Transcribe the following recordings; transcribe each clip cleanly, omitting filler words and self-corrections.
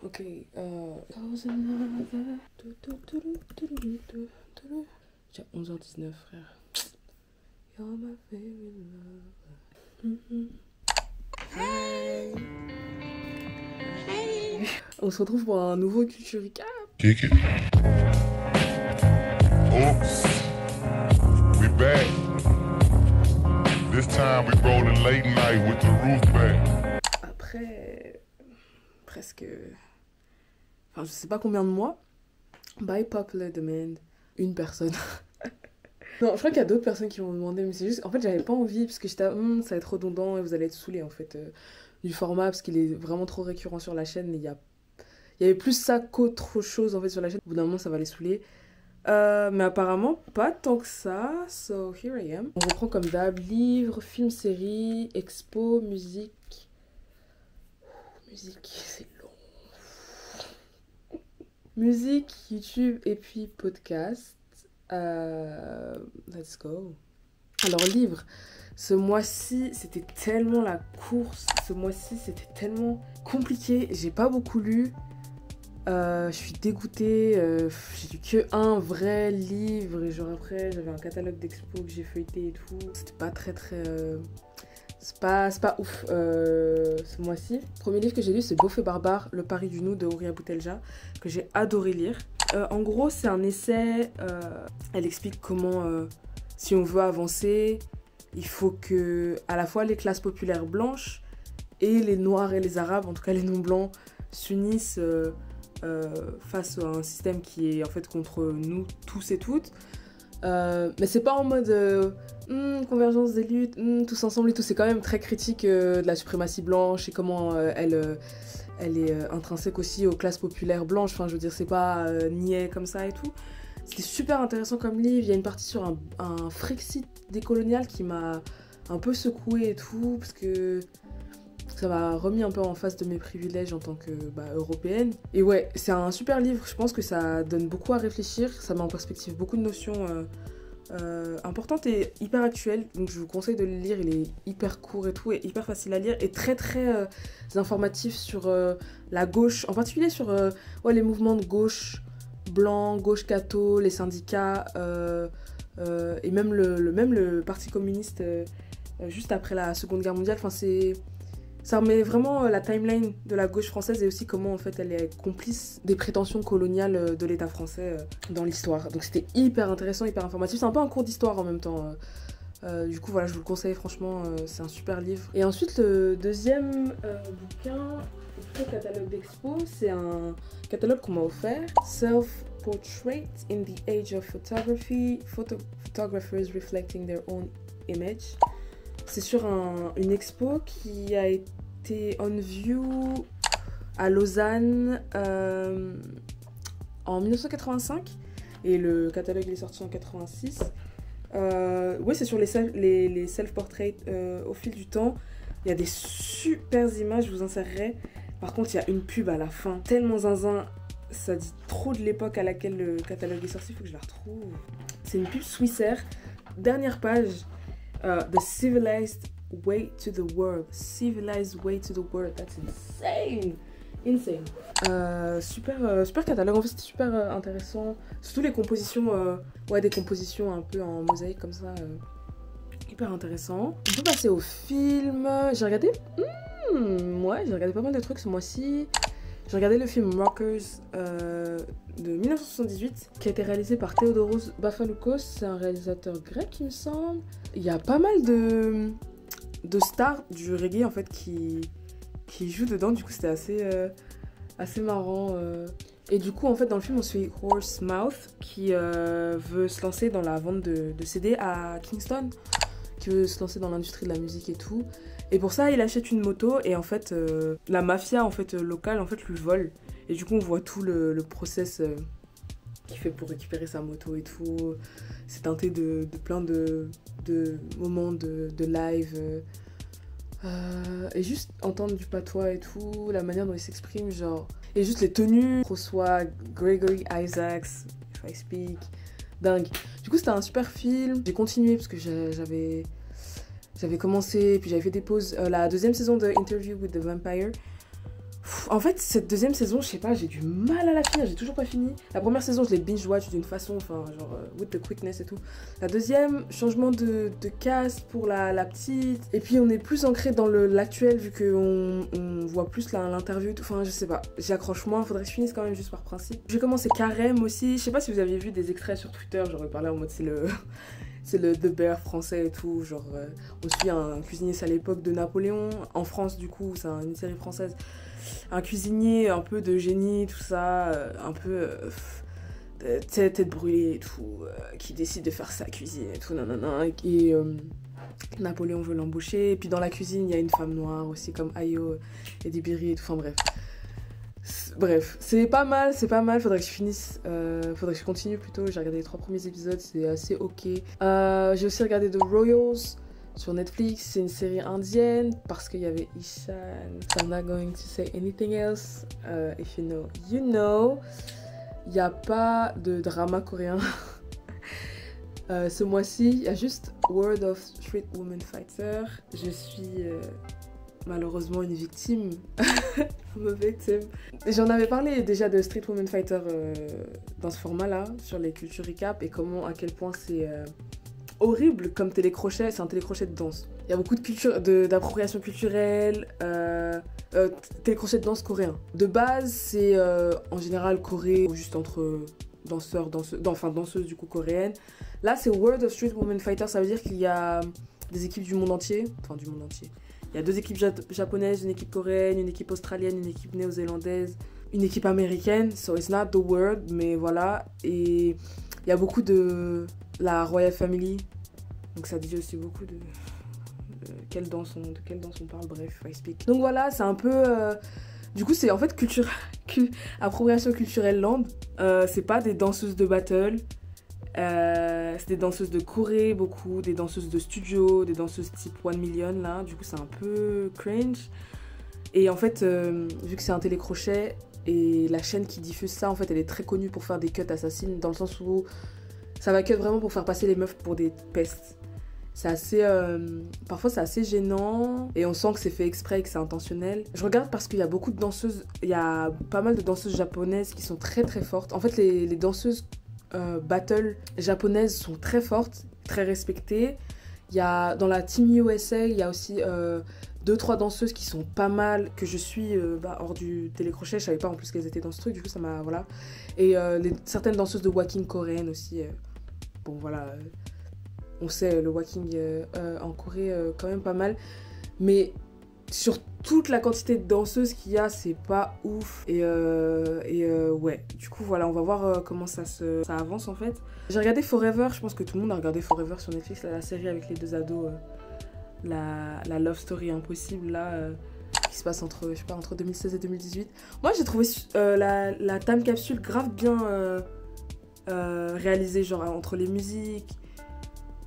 Ok. Goes another. J'ai 11h19, frère. You're my favorite lover. Hi. Hey. On se retrouve pour un nouveau Culture Recap. Kick it. Oops. We back. This time we rolling late night with the roof back. Après presque... Enfin, je sais pas combien de mois. By popular demand. Une personne. Non, je crois qu'il y a d'autres personnes qui m'ont demandé, mais c'est juste... En fait, j'avais pas envie, parce que j'étais... ça va être redondant et vous allez être saoulés, en fait, du format, parce qu'il est vraiment trop récurrent sur la chaîne. Et il y avait plus ça qu'autre chose, en fait, sur la chaîne. Au bout d'un moment, ça va les saouler. Mais apparemment, pas tant que ça. So, here I am. On reprend comme d'hab. Livres, films, séries, expo, musique. Musique, c'est long. Musique, YouTube et puis podcast. Let's go. Alors, livre. Ce mois-ci, c'était tellement la course. Ce mois-ci, c'était tellement compliqué. J'ai pas beaucoup lu. Je suis dégoûtée. J'ai lu que un vrai livre. Et genre après, j'avais un catalogue d'expo que j'ai feuilleté et tout. C'était pas très très... C'est pas ouf ce mois-ci. Le premier livre que j'ai lu, c'est Beauf et Barbare, Le Paris du Nou de Ouria Boutelja, que j'ai adoré lire. En gros, c'est un essai. Elle explique comment, si on veut avancer, il faut que à la fois les classes populaires blanches et les noirs et les arabes, en tout cas les non-blancs, s'unissent face à un système qui est en fait contre nous tous et toutes. Mais c'est pas en mode convergence des luttes, tous ensemble et tout. C'est quand même très critique de la suprématie blanche et comment elle est intrinsèque aussi aux classes populaires blanches. Enfin, je veux dire, c'est pas niais comme ça et tout. C'était super intéressant comme livre. Il y a une partie sur un Frexit décolonial qui m'a un peu secouée et tout, parce que ça m'a remis un peu en face de mes privilèges en tant que européenne. Et ouais, c'est un super livre. Je pense que ça donne beaucoup à réfléchir. Ça met en perspective beaucoup de notions importantes et hyper actuelles. Donc je vous conseille de le lire. Il est hyper court et tout, et hyper facile à lire. Et très très informatif sur la gauche. En particulier sur les mouvements de gauche blanc, gauche catho, les syndicats et même le Parti communiste juste après la Seconde Guerre mondiale. Enfin, ça remet vraiment la timeline de la gauche française et aussi comment en fait elle est complice des prétentions coloniales de l'État français dans l'histoire. Donc c'était hyper intéressant, hyper informatif. C'est un peu un cours d'histoire en même temps. Du coup voilà, je vous le conseille franchement, c'est un super livre. Et ensuite le deuxième bouquin, le catalogue d'expo, c'est un catalogue qu'on m'a offert. Self-Portrait in the Age of Photography, Photographers Reflecting Their Own Image. C'est sur une expo qui a été on view à Lausanne en 1985 et le catalogue est sorti en 86. Ouais, c'est sur les self-portraits au fil du temps. Il y a des super images, je vous insérerai. Par contre, il y a une pub à la fin, tellement zinzin, ça dit trop de l'époque à laquelle le catalogue est sorti, il faut que je la retrouve. C'est une pub Swissair, dernière page. The civilized way to the world. Civilized way to the world. That's insane. Insane. Super catalogue. En fait, c'était super intéressant. Surtout les compositions. Des compositions un peu en mosaïque comme ça. Hyper intéressant. On peut passer au film. J'ai regardé. J'ai regardé pas mal de trucs ce mois-ci. J'ai regardé le film Rockers de 1978 qui a été réalisé par Theodoros Bafaloukos. C'est un réalisateur grec, il me semble. Il y a pas mal de stars du reggae en fait qui jouent dedans. Du coup, c'était assez marrant. Et du coup, en fait, dans le film, on suit Horsemouth qui veut se lancer dans la vente de CD à Kingston, qui veut se lancer dans l'industrie de la musique et tout. Et pour ça, il achète une moto et en fait, la mafia en fait, locale en fait, lui vole. Et du coup, on voit tout le process qu'il fait pour récupérer sa moto et tout. C'est teinté de plein de moments de live. Et juste entendre du patois et tout, la manière dont il s'exprime, genre... Et juste les tenues, François, Gregory Isaacs, If I Speak, dingue. Du coup, c'était un super film. J'ai continué parce que j'avais commencé, puis j'avais fait des pauses. La deuxième saison de Interview with the Vampire. En fait, cette deuxième saison, je sais pas, j'ai du mal à la finir, j'ai toujours pas fini. La première saison, je l'ai binge-watch d'une façon, enfin, genre, with the quickness et tout. La deuxième, changement de cast pour la petite. Et puis, on est plus ancré dans l'actuel, vu qu'on voit plus l'interview. Enfin, je sais pas, j'accroche moins, faudrait que je finisse quand même juste par principe. J'ai commencé Carême aussi, je sais pas si vous aviez vu des extraits sur Twitter, j'aurais parlé en mode c'est le The Bear français et tout, genre on suit un cuisinier, c'est à l'époque de Napoléon, en France du coup, c'est une série française. Un cuisinier un peu de génie, tout ça, un peu tête brûlée et tout, qui décide de faire sa cuisine et tout, nanana, et Napoléon veut l'embaucher, et puis dans la cuisine, il y a une femme noire aussi, comme Ayo et Dibiri et tout, enfin bref. Bref, c'est pas mal, faudrait que je finisse, faudrait que je continue plutôt, j'ai regardé les 3 premiers épisodes, c'est assez ok. J'ai aussi regardé The Royals sur Netflix, c'est une série indienne, parce qu'il y avait Ishan, so I'm not going to say anything else, if you know, you know. Il n'y a pas de drama coréen. Ce mois-ci, il y a juste World of Street Woman Fighter. Je suis malheureusement une victime. I'm a victim. J'en avais parlé déjà de Street Woman Fighter dans ce format-là, sur les cultures recap, et à quel point c'est horrible comme télécrochet. C'est un télécrochet de danse. Il y a beaucoup d'appropriation culturelle, télécrochet de danse coréen. De base, c'est en général Corée, juste entre danseuses du coup coréennes. Là, c'est World of Street Women Fighter, ça veut dire qu'il y a des équipes du monde entier. Enfin, du monde entier. Il y a 2 équipes japonaises, une équipe coréenne, une équipe australienne, une équipe néo-zélandaise, une équipe américaine. So it's not the world, mais voilà. Et il y a beaucoup de la Royal Family. Donc ça dit aussi beaucoup de quelle danse on parle, bref, I speak. Donc voilà, c'est un peu... Du coup, c'est en fait appropriation culturelle land. C'est pas des danseuses de battle. C'est des danseuses de Corée, beaucoup, des danseuses de studio, des danseuses type 1 Million, là. Du coup, c'est un peu cringe. Et en fait, vu que c'est un télécrochet, et la chaîne qui diffuse ça, en fait, elle est très connue pour faire des cuts assassines, dans le sens où ça va cut vraiment pour faire passer les meufs pour des pestes. C'est assez... parfois, c'est assez gênant, et on sent que c'est fait exprès et que c'est intentionnel. Je regarde parce qu'il y a beaucoup de danseuses, il y a pas mal de danseuses japonaises qui sont très très fortes. En fait, les danseuses battle japonaises sont très fortes, très respectées. Il y a, dans la Team USA, il y a aussi 2-3 danseuses qui sont pas mal, que je suis hors du télécrochet. Je savais pas en plus qu'elles étaient dans ce truc, du coup ça m'a... Voilà. Et certaines danseuses de walking coréennes aussi. Bon voilà, on sait le walking en Corée quand même pas mal. Mais sur toute la quantité de danseuses qu'il y a, c'est pas ouf. Et ouais, du coup voilà, on va voir comment ça avance en fait. J'ai regardé Forever, je pense que tout le monde a regardé Forever sur Netflix, la série avec les 2 ados, la love story impossible là, qui se passe entre 2016 et 2018. Moi j'ai trouvé la time capsule grave bien réalisée, genre entre les musiques,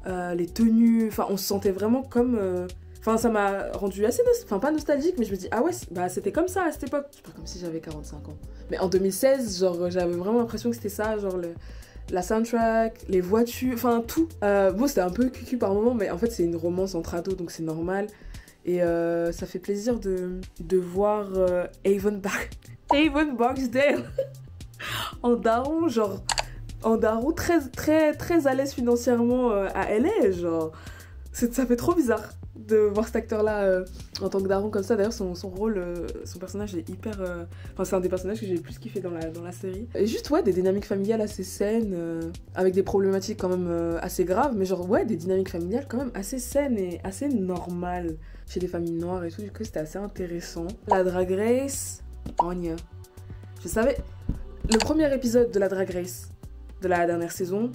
les tenues, enfin on se sentait vraiment comme... Enfin, ça m'a rendu assez... pas nostalgique, mais je me dis, ah ouais, bah c'était comme ça à cette époque. C'est pas comme si j'avais 45 ans. Mais en 2016, genre, j'avais vraiment l'impression que c'était ça, genre la soundtrack, les voitures, enfin tout. Bon, c'était un peu cucu par moment, mais en fait, c'est une romance entre ados, donc c'est normal. Et ça fait plaisir de voir Avon Barksdale en daron, genre... En daron très, très, très à l'aise financièrement à LA, genre... Ça fait trop bizarre de voir cet acteur-là en tant que daron comme ça. D'ailleurs, son rôle, son personnage est hyper... Enfin, c'est un des personnages que j'ai le plus kiffé dans la série. Et juste, ouais, des dynamiques familiales assez saines, avec des problématiques quand même assez graves, mais genre, ouais, des dynamiques familiales quand même assez saines et assez normales chez des familles noires et tout. Du coup, c'était assez intéressant. La Drag Race, Anya. Je savais... Le premier épisode de la Drag Race de la dernière saison,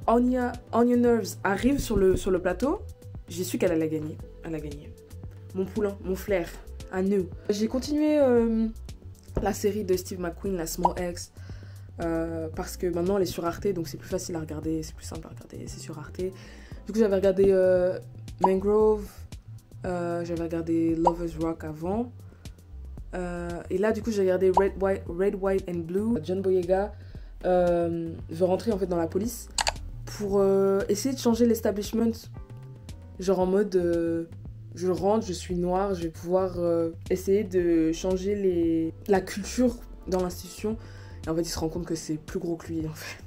Anya Nerves arrive sur le plateau. J'ai su qu'elle allait gagner. Elle a gagné. Mon poulain, mon flair, à nous. J'ai continué la série de Steve McQueen, la Small X, parce que maintenant elle est sur Arte, donc c'est plus facile à regarder, c'est plus simple à regarder, c'est sur Arte. Du coup j'avais regardé Mangrove, j'avais regardé Lovers Rock avant. Et là du coup j'ai regardé Red, White and Blue. John Boyega veut rentrer en fait dans la police pour essayer de changer l'establishment, genre en mode je rentre, je suis noire, je vais pouvoir essayer de changer la culture dans l'institution. Et en fait, il se rend compte que c'est plus gros que lui, en fait.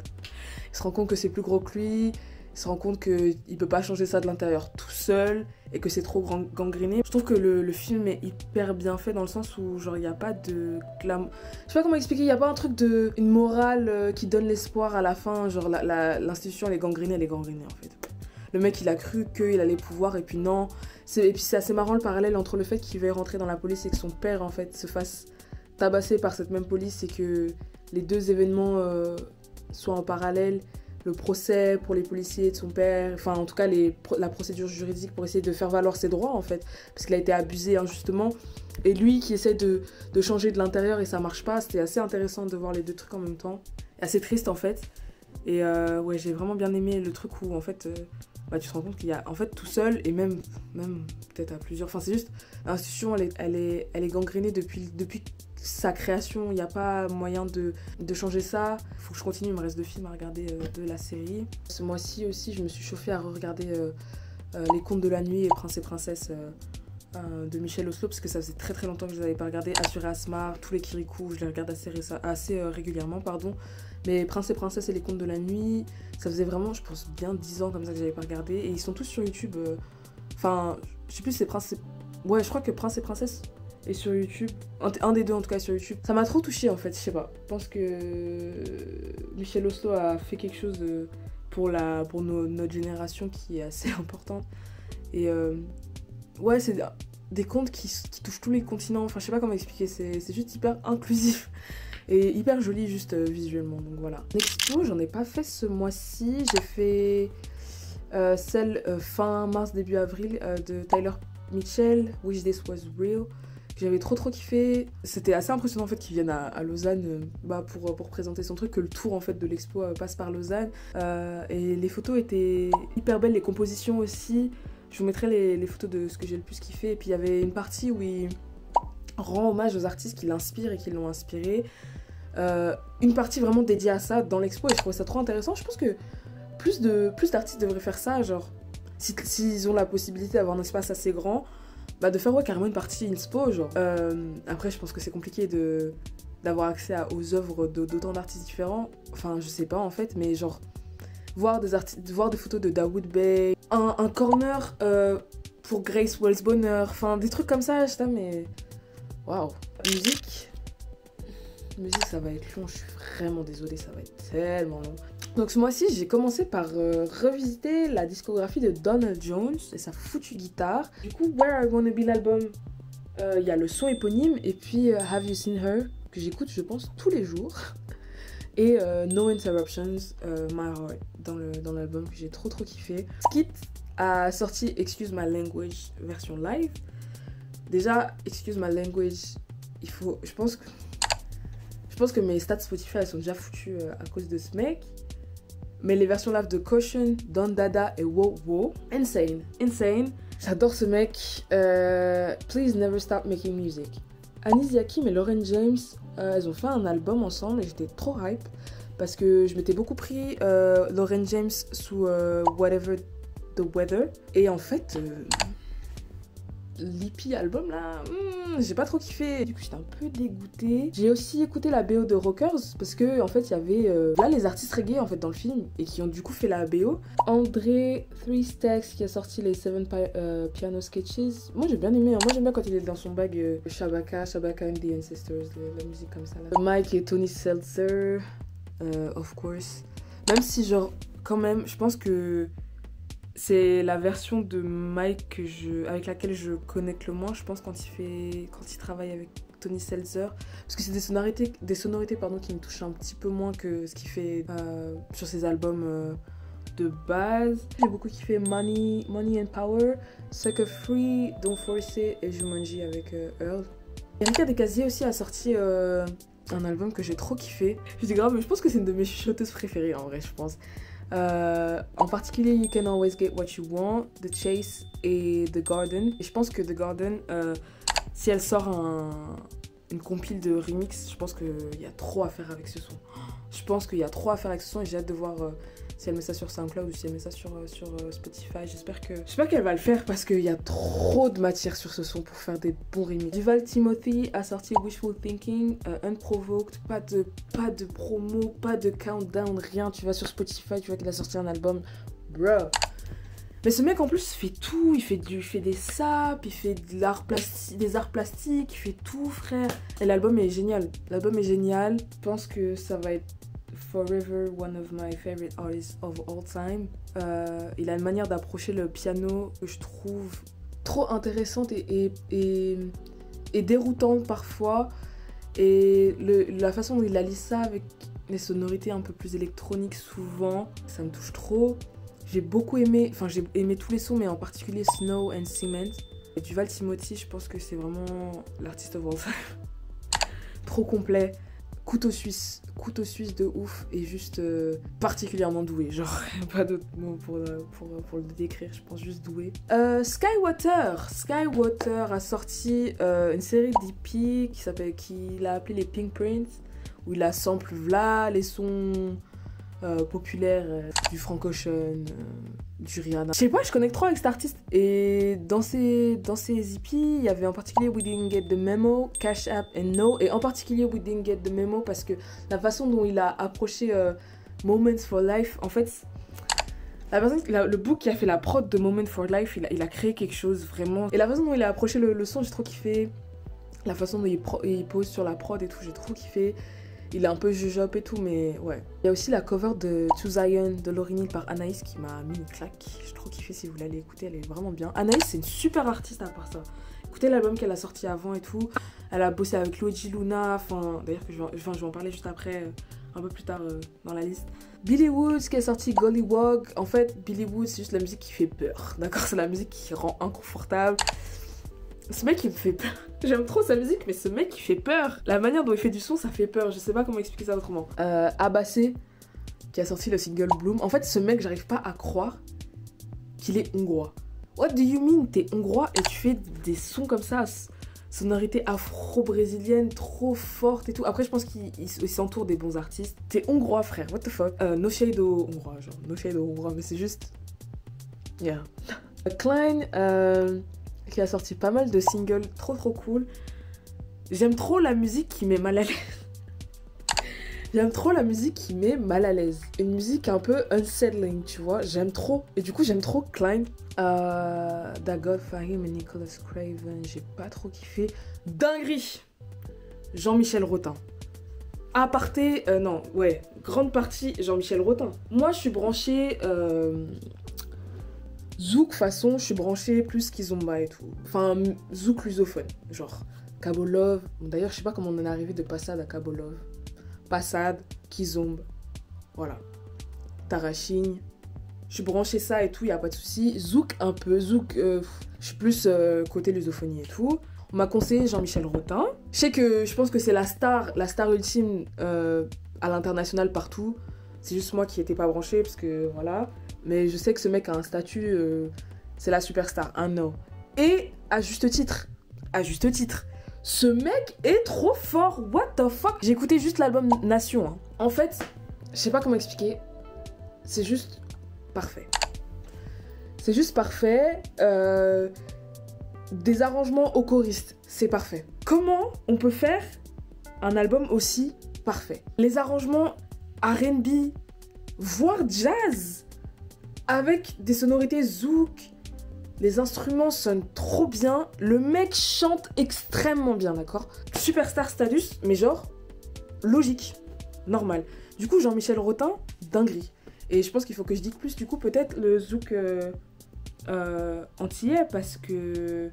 Il se rend compte que c'est plus gros que lui, il se rend compte qu'il peut pas changer ça de l'intérieur tout seul et que c'est trop gangréné. Je trouve que le film est hyper bien fait dans le sens où genre il n'y a pas de glamour. Je sais pas comment expliquer, il n'y a pas un truc de une morale qui donne l'espoir à la fin, genre l'institution elle est gangrénée en fait. Le mec il a cru qu'il allait pouvoir et puis non. Et puis c'est assez marrant le parallèle entre le fait qu'il veuille rentrer dans la police et que son père en fait se fasse tabasser par cette même police et que les deux événements soient en parallèle. Le procès pour les policiers de son père, enfin en tout cas la procédure juridique pour essayer de faire valoir ses droits en fait, parce qu'il a été abusé injustement, et lui qui essaie de changer de l'intérieur et ça marche pas. C'était assez intéressant de voir les deux trucs en même temps, assez triste en fait, et ouais j'ai vraiment bien aimé le truc où en fait tu te rends compte qu'il y a en fait tout seul, et même peut-être à plusieurs, enfin c'est juste, l'institution elle est gangrénée depuis sa création, il n'y a pas moyen de changer ça. Faut que je continue, il me reste 2 films à regarder de la série. Ce mois-ci aussi, je me suis chauffée à regarder Les Contes de la Nuit et Prince et Princesse de Michel Oslo, parce que ça faisait très très longtemps que je les avais pas regardés. Assuré Asmar, tous les Kirikou, je les regarde assez régulièrement, pardon. Mais Prince et Princesse et Les Contes de la Nuit, ça faisait vraiment, je pense, bien 10 ans comme ça que j'avais pas regardé. Et ils sont tous sur YouTube. Enfin, je sais plus si c'est Prince et... Ouais, je crois que Prince et Princesse et sur YouTube, un des deux en tout cas sur YouTube. Ça m'a trop touchée en fait, je sais pas. Je pense que Michel Oslo a fait quelque chose pour notre génération qui est assez importante. Et ouais, c'est des contes qui touchent tous les continents. Enfin, je sais pas comment expliquer, c'est juste hyper inclusif et hyper joli juste visuellement. Donc voilà. L'expo, j'en ai pas fait ce mois-ci. J'ai fait celle fin mars, début avril de Tyler Mitchell, Wish This Was Real. J'avais trop kiffé. C'était assez impressionnant en fait qu'ils viennent à Lausanne pour présenter son truc, que le tour en fait de l'expo passe par Lausanne. Et les photos étaient hyper belles, les compositions aussi. Je vous mettrai les photos de ce que j'ai le plus kiffé. Et puis il y avait une partie où il rend hommage aux artistes qui l'inspirent et qui l'ont inspiré. Une partie vraiment dédiée à ça dans l'expo, et je trouvais ça trop intéressant. Je pense que plus d'artistes devraient faire ça, genre s'ils ont la possibilité d'avoir un espace assez grand, de faire carrément une partie inspo, genre. Après, je pense que c'est compliqué d'avoir accès aux œuvres d'autant d'artistes différents. Enfin, je sais pas en fait, mais genre, voir des photos de Dawood Bey, un corner pour Grace Wells Bonheur, enfin, des trucs comme ça, j'étais mais... Waouh. Musique, ça va être long, je suis vraiment désolée, ça va être tellement long. Donc ce mois-ci, j'ai commencé par revisiter la discographie de Donald Jones et sa foutue guitare. Du coup, Where I Wanna Be, l'album, il y a le son éponyme, et puis Have You Seen Her, que j'écoute, je pense, tous les jours. Et No Interruptions, My Heart, dans l'album, que j'ai trop kiffé. Skit a sorti Excuse My Language version live. Déjà, Excuse My Language, je pense que mes stats Spotify elles sont déjà foutues à cause de ce mec. Mais les versions live de Caution, Don Dada et Wow Wow, insane. J'adore ce mec. Please Never Stop Making Music. Anis Yakim et Lauren James, elles ont fait un album ensemble et j'étais trop hype parce que je m'étais beaucoup pris Lauren James sous Whatever the Weather. Et en fait, l'EP album là, j'ai pas trop kiffé. Du coup, j'étais un peu dégoûtée. J'ai aussi écouté la BO de Rockers parce que en fait, il y avait là les artistes reggae en fait dans le film et qui ont du coup fait la BO. André 3 Stacks qui a sorti les 7 Piano Sketches. Moi, j'ai bien aimé. Moi, j'aime bien quand il est dans son bag Shabaka and the Ancestors, la musique comme ça. Là. Mike et Tony Seltzer, of course. Même si genre, quand même, je pense que c'est la version de Mike avec laquelle je connecte le moins, je pense, quand il travaille avec Tony Seltzer. Parce que c'est des sonorités qui me touchent un petit peu moins que ce qu'il fait sur ses albums de base. J'ai beaucoup kiffé Money and Power, Sucker Free, Don't Force It et Jumanji avec Earl. Erika Descasiers aussi a sorti un album que j'ai trop kiffé. Je dis grave, mais je pense que c'est une de mes chuchoteuses préférées en vrai, je pense. En particulier You Can Always Get What You Want, The Chase et The Garden. Et je pense que The Garden, si elle sort une compile de remix. Je pense qu'il y a trop à faire avec ce son. Je pense qu'il y a trop à faire avec ce son et j'ai hâte de voir si elle met ça sur SoundCloud ou si elle met ça sur Spotify. J'espère qu'elle va le faire parce qu'il y a trop de matière sur ce son pour faire des bons remix. Duval Timothy a sorti Wishful Thinking, Unprovoked, pas de promo, pas de countdown, rien. Tu vas sur Spotify, tu vois qu'il a sorti un album. Bro. Mais ce mec en plus fait tout, il fait des sapes, il fait des arts plastiques, il fait tout frère. Et l'album est génial, je pense que ça va être forever one of my favorite artists of all time. Il a une manière d'approcher le piano que je trouve trop intéressante et déroutante parfois. Et la façon dont il allie ça avec les sonorités un peu plus électroniques souvent, ça me touche trop. J'ai beaucoup aimé, j'ai aimé tous les sons, mais en particulier Snow and Cement. Et Duval Timothy, je pense que c'est vraiment l'artiste of all time. Trop complet, couteau suisse de ouf et juste particulièrement doué. Genre, pas d'autre mot pour le décrire, je pense juste doué. Skywater a sorti une série d'EP qu'il a appelé les Pink Prints, où il a sample là les sons populaire du Frank Ocean, du Rihanna. Je sais pas, je connecte trop avec cet artiste. Et dans ces EP, il y avait en particulier We Didn't Get The Memo, Cash App and No. Et en particulier We Didn't Get The Memo parce que la façon dont il a approché Moments for Life, en fait, le book qui a fait la prod de Moments for Life, il a créé quelque chose vraiment. Et la façon dont il a approché le son, j'ai trop kiffé. La façon dont il pose sur la prod et tout, j'ai trop kiffé. Il est un peu jujop et tout, mais ouais. Il y a aussi la cover de To Zion de Lauryn Hill par Anaïs qui m'a mis une claque. J'ai trop kiffé, si vous voulez aller écouter, elle est vraiment bien. Anaïs, c'est une super artiste à part ça. Écoutez l'album qu'elle a sorti avant et tout. Elle a bossé avec Luigi Luna, d'ailleurs je vais en parler juste après, un peu plus tard dans la liste. Billy Woods qui a sorti Gollywog. En fait, Billy Woods, c'est juste la musique qui fait peur. D'accord, c'est la musique qui rend inconfortable. Ce mec il me fait peur. J'aime trop sa musique, mais ce mec il fait peur. La manière dont il fait du son, ça fait peur. Je sais pas comment expliquer ça autrement. Abassé qui a sorti le single Bloom. En fait, ce mec, j'arrive pas à croire qu'il est hongrois. What do you mean? T'es hongrois et tu fais des sons comme ça, sonorité afro-brésilienne, trop forte et tout. Après, je pense qu'il s'entoure des bons artistes. T'es hongrois, frère. What the fuck? No shade au hongrois, genre. No shade au hongrois, mais c'est juste... Yeah. Klein... qui a sorti pas mal de singles trop cool. J'aime trop la musique qui met mal à l'aise. J'aime trop la musique qui met mal à l'aise. Une musique un peu unsettling, tu vois. J'aime trop. Et du coup, j'aime trop Klein. Dagot Fahim et Nicholas Craven. J'ai pas trop kiffé. Dinguerie. Jean-Michel Rotin. Aparté, non, ouais. Grande partie Jean-Michel Rotin. Moi, je suis branchée... Zouk façon, je suis branchée plus Kizomba et tout. Enfin, Zouk lusophone. Genre, Cabo Love. D'ailleurs, je sais pas comment on en est arrivé de Passade à Cabo Love. Passade, Kizomba. Voilà. Tarachine. Je suis branchée ça et tout, y a pas de souci. Zouk un peu. Zouk, je suis plus côté lusophonie et tout. On m'a conseillé Jean-Michel Rotin. Je pense que c'est la star ultime à l'international partout. C'est juste moi qui n'étais pas branchée parce que voilà. Mais je sais que ce mec a un statut, c'est la superstar, I know. Et à juste titre, ce mec est trop fort, what the fuck. J'ai écouté juste l'album Nation. Hein. En fait, je sais pas comment expliquer, c'est juste parfait. C'est juste parfait. Des arrangements au choriste, c'est parfait. Comment on peut faire un album aussi parfait? Les arrangements R&B, voire jazz, avec des sonorités zouk, les instruments sonnent trop bien, le mec chante extrêmement bien, d'accord? Superstar status, mais genre, logique, normal. Du coup, Jean-Michel Rotin, dinguerie. Et je pense qu'il faut que je dise plus, du coup, peut-être le zouk antillais, parce que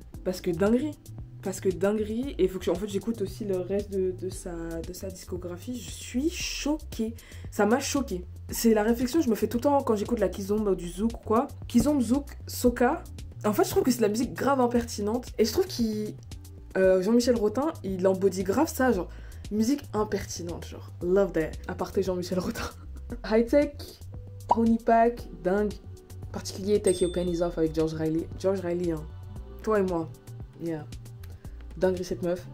dinguerie. Parce que dinguerie, et il faut que en fait j'écoute aussi le reste de sa discographie. Je suis choquée, ça m'a choquée. C'est la réflexion que je me fais tout le temps quand j'écoute la kizomba ou du zouk ou quoi. Kizomba, zouk, soca. En fait je trouve que c'est de la musique grave impertinente. Et je trouve qu'il Jean-Michel Rotin, il embody grave ça, genre musique impertinente, genre love that. À part Jean-Michel Rotin. High Tech, Honey Pack, dingue. En particulier Take Your Pennies Off avec George Riley. George Riley, hein. Toi et moi, yeah. Dinguerie cette meuf.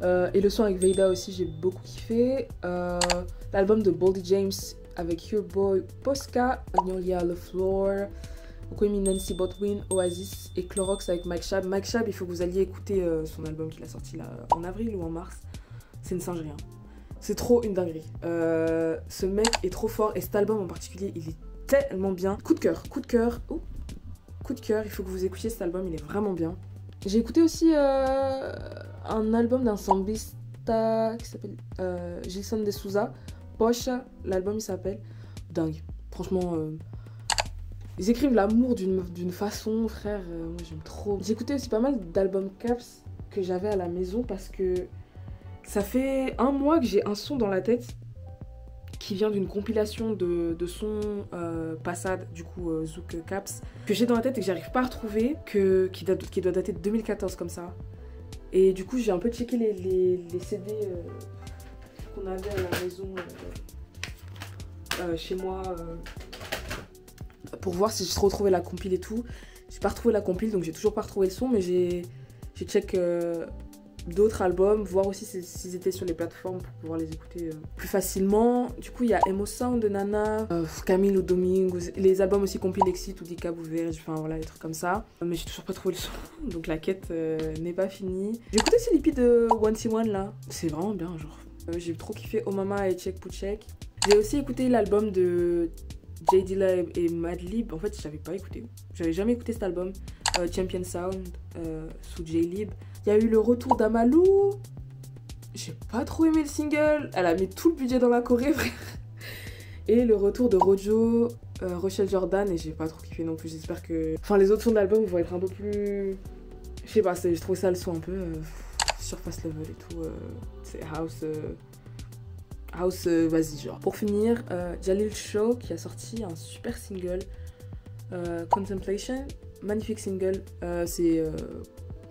Et le son avec Veida aussi, j'ai beaucoup kiffé. L'album de Boldy James avec Your Boy Posca, Magnolia Le Floor. Beaucoup aimé Nancy Botwin, Oasis et Clorox avec Mike Shab. Mike Shab, il faut que vous alliez écouter son album qu'il a sorti là en avril ou en mars. C'est une singerie. Hein. C'est trop une dinguerie. Ce mec est trop fort et cet album en particulier, il est tellement bien. Coup de cœur, coup de cœur. Ouh. Coup de cœur, il faut que vous écoutiez cet album, il est vraiment bien. J'ai écouté aussi un album d'un sambista qui s'appelle Gilson de Souza. Pocha, l'album il s'appelle. Dingue. Franchement, ils écrivent l'amour d'une façon, frère. Moi j'aime trop. J'ai écouté aussi pas mal d'albums Caps que j'avais à la maison parce que ça fait un mois que j'ai un son dans la tête qui vient d'une compilation de sons Passade, du coup Zouk Caps, que j'ai dans la tête et que j'arrive pas à retrouver, qui doit dater de 2014 comme ça. Et du coup j'ai un peu checké les CD qu'on avait à la maison chez moi pour voir si je retrouvais la compile et tout. J'ai pas retrouvé la compile donc j'ai toujours pas retrouvé le son, mais j'ai check d'autres albums, voir aussi s'ils étaient sur les plateformes pour pouvoir les écouter plus facilement. Du coup, il y a Emo Sound de Nana, Camilo Domingos, les albums aussi compilés Exit ou Dica Bouverge, enfin voilà, des trucs comme ça. Mais j'ai toujours pas trouvé le son, donc la quête n'est pas finie. J'ai écouté aussi l'EP de One C One là, c'est vraiment bien, genre. J'ai trop kiffé Oh Mama et Check Put Check. J'ai aussi écouté l'album de J Dilla et Madlib. En fait, j'avais pas écouté, j'avais jamais écouté cet album. Champion Sound sous J-Lib. Il y a eu le retour d'Amalou. J'ai pas trop aimé le single. Elle a mis tout le budget dans la Corée, frère. Et le retour de Rojo, Rochelle Jordan. Et j'ai pas trop kiffé non plus. J'espère que. Enfin, les autres sons de l'album vont être un peu plus. Je sais pas, je trouve ça le son un peu surface level et tout. C'est house. House, vas-y, genre. Pour finir, Jalil Show qui a sorti un super single. Contemplation. Magnifique single,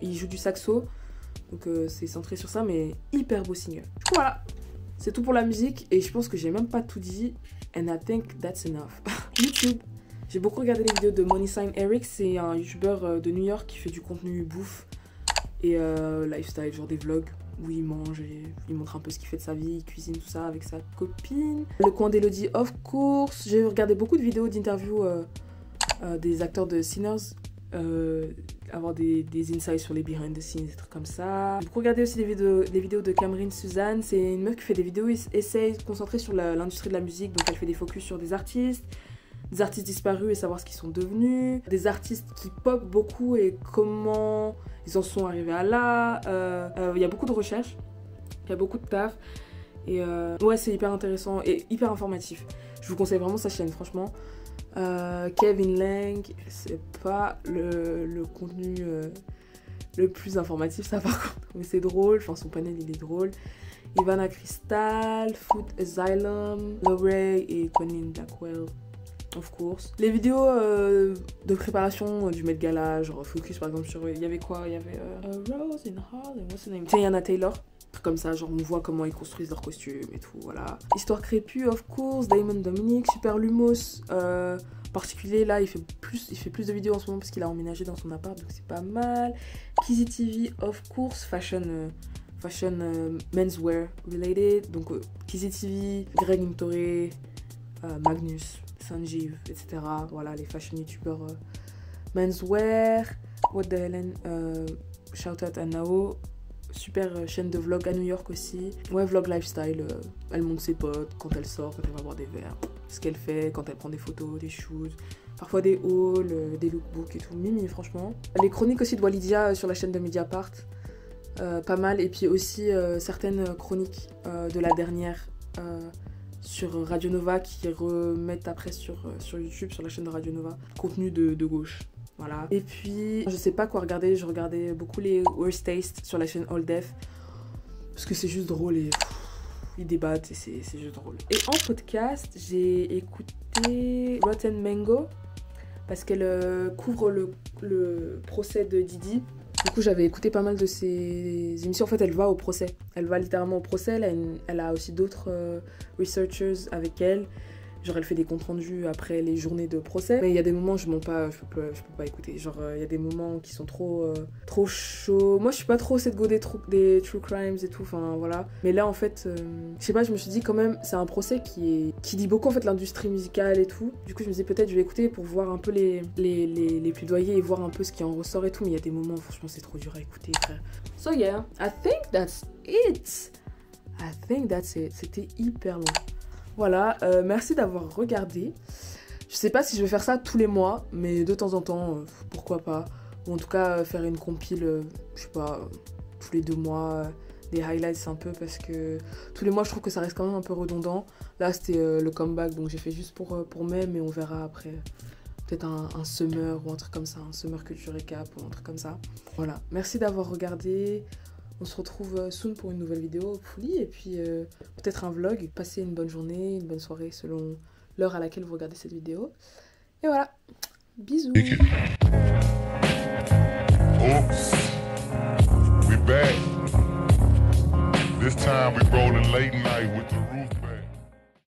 il joue du saxo, donc c'est centré sur ça, mais hyper beau single. Du coup voilà, c'est tout pour la musique et je pense que j'ai même pas tout dit, and I think that's enough. YouTube, j'ai beaucoup regardé les vidéos de Money Sign Eric, c'est un youtubeur de New York qui fait du contenu bouffe et lifestyle, genre des vlogs où il mange et il montre un peu ce qu'il fait de sa vie, il cuisine tout ça avec sa copine. Le coin d'Elodie, of course, j'ai regardé beaucoup de vidéos d'interviews des acteurs de Sinners, avoir des insights sur les behind the scenes, des trucs comme ça. J'ai beaucoup regardé aussi des vidéos de Cameron Suzanne, c'est une meuf qui fait des vidéos essais concentrées sur l'industrie de la musique, donc elle fait des focus sur des artistes disparus et savoir ce qu'ils sont devenus, des artistes qui pop beaucoup et comment ils en sont arrivés à là. Il y a beaucoup de recherches, il y a beaucoup de taf, et ouais, c'est hyper intéressant et hyper informatif. Je vous conseille vraiment sa chaîne, franchement. Kevin Lang, c'est pas le contenu le plus informatif, ça par contre, mais c'est drôle, enfin son panel il est drôle. Ivana Crystal, Food Asylum, Lorray et Quentin Blackwell, of course. Les vidéos de préparation du Met Gala, genre focus par exemple sur, il y avait quoi, il y avait Rose in Harlem, what's her name, Tiana Taylor. Comme ça, genre on voit comment ils construisent leurs costumes et tout, voilà. Histoire crépue, of course, Damon Dominic, Super Lumos, particulier là, il fait plus de vidéos en ce moment parce qu'il a emménagé dans son appart, donc c'est pas mal. Kizzy TV, of course, fashion menswear related, donc Kizzy TV, Greg Intore, Magnus, Sanjeev, etc. Voilà, les fashion youtubers menswear. What the Helen, shout out à Nao. Super chaîne de vlog à New York aussi. Ouais, vlog lifestyle. Elle montre ses potes quand elle sort, quand elle va boire des verres. Ce qu'elle fait, quand elle prend des photos, des shoots. Parfois des hauls, des lookbooks et tout. Mimi, franchement. Les chroniques aussi de Walidia sur la chaîne de Mediapart. Pas mal. Et puis aussi certaines chroniques de la dernière sur Radio Nova qui remettent après sur YouTube, sur la chaîne de Radio Nova. Contenu de gauche. Voilà. Et puis, je sais pas quoi regarder, je regardais beaucoup les Worst Taste sur la chaîne All Def. Parce que c'est juste drôle et ils débattent et c'est juste drôle. Et en podcast, j'ai écouté Rotten Mango parce qu'elle couvre le procès de Didi. Du coup, j'avais écouté pas mal de ses émissions. En fait, elle va au procès. Elle va littéralement au procès. Elle a aussi d'autres researchers avec elle. Genre, elle fait des comptes rendus après les journées de procès. Mais il y a des moments, je peux pas écouter. Genre, il y a des moments qui sont trop chauds. Moi, je suis pas trop cette go des true crimes et tout. Enfin, voilà. Mais là, en fait, je sais pas, je me suis dit quand même, c'est un procès qui dit beaucoup, en fait, l'industrie musicale et tout. Du coup, je me dis peut-être, je vais écouter pour voir un peu les plaidoyers et voir un peu ce qui en ressort et tout. Mais il y a des moments, franchement, c'est trop dur à écouter, frère. So, yeah, I think that's it. C'était hyper long. Voilà, merci d'avoir regardé. Je sais pas si je vais faire ça tous les mois, mais de temps en temps, pourquoi pas. Ou en tout cas, faire une compile, je sais pas, tous les 2 mois, des highlights un peu, parce que tous les mois, je trouve que ça reste quand même un peu redondant. Là, c'était le comeback, donc j'ai fait juste pour mai, mais on verra après. Peut-être un summer ou un truc comme ça, un summer culture recap ou un truc comme ça. Voilà, merci d'avoir regardé. On se retrouve soon pour une nouvelle vidéo, hopefully, et puis peut-être un vlog. Passez une bonne journée, une bonne soirée selon l'heure à laquelle vous regardez cette vidéo. Et voilà, bisous. Oops, we back. This time we rolling late night with the roof.